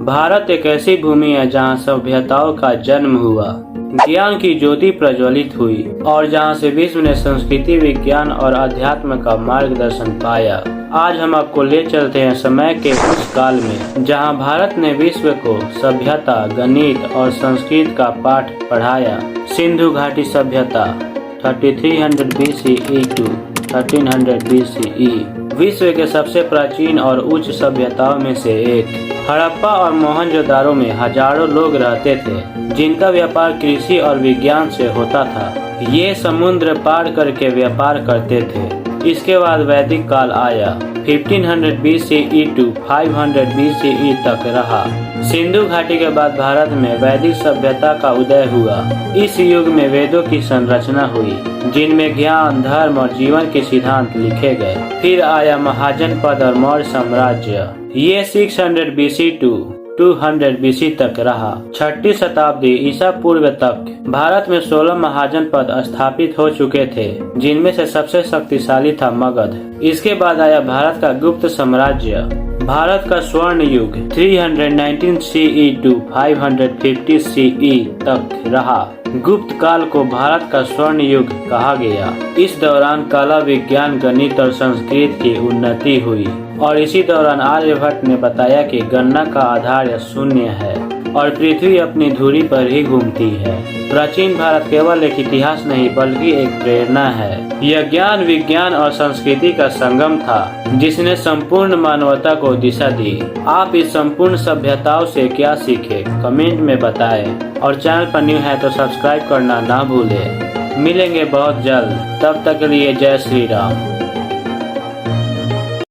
भारत एक ऐसी भूमि है जहाँ सभ्यताओं का जन्म हुआ, ज्ञान की ज्योति प्रज्वलित हुई और जहाँ से विश्व ने संस्कृति, विज्ञान और अध्यात्म का मार्गदर्शन पाया। आज हम आपको ले चलते हैं समय के उस काल में जहाँ भारत ने विश्व को सभ्यता, गणित और संस्कृत का पाठ पढ़ाया। सिंधु घाटी सभ्यता 3300 BCE to 1300 BCE विश्व के सबसे प्राचीन और उच्च सभ्यताओं में से एक। हड़प्पा और मोहनजोदारो में हजारों लोग रहते थे जिनका व्यापार कृषि और विज्ञान से होता था। ये समुद्र पार करके व्यापार करते थे। इसके बाद वैदिक काल आया, 1500 BCE to 500 BCE तक रहा। सिंधु घाटी के बाद भारत में वैदिक सभ्यता का उदय हुआ। इस युग में वेदों की संरचना हुई जिनमें ज्ञान, धर्म और जीवन के सिद्धांत लिखे गए। फिर आया महाजनपद और मौर्य साम्राज्य। ये 600 BC to 200 BC तक रहा। 6ठी शताब्दी ईसा पूर्व तक भारत में 16 महाजनपद स्थापित हो चुके थे जिनमें से सबसे शक्तिशाली था मगध। इसके बाद आया भारत का गुप्त साम्राज्य। भारत का स्वर्ण युग 319 CE to 550 CE तक रहा। गुप्त काल को भारत का स्वर्ण युग कहा गया। इस दौरान कला, विज्ञान, गणित और संस्कृत की उन्नति हुई और इसी दौरान आर्यभट्ट ने बताया कि गणना का आधार शून्य है और पृथ्वी अपनी धुरी पर ही घूमती है। प्राचीन भारत केवल एक इतिहास नहीं बल्कि एक प्रेरणा है। यह ज्ञान, विज्ञान और संस्कृति का संगम था जिसने संपूर्ण मानवता को दिशा दी। आप इस संपूर्ण सभ्यताओं से क्या सीखे कमेंट में बताएं और चैनल पर न्यू है तो सब्सक्राइब करना ना भूलें। मिलेंगे बहुत जल्द, तब तक के लिए जय श्री राम।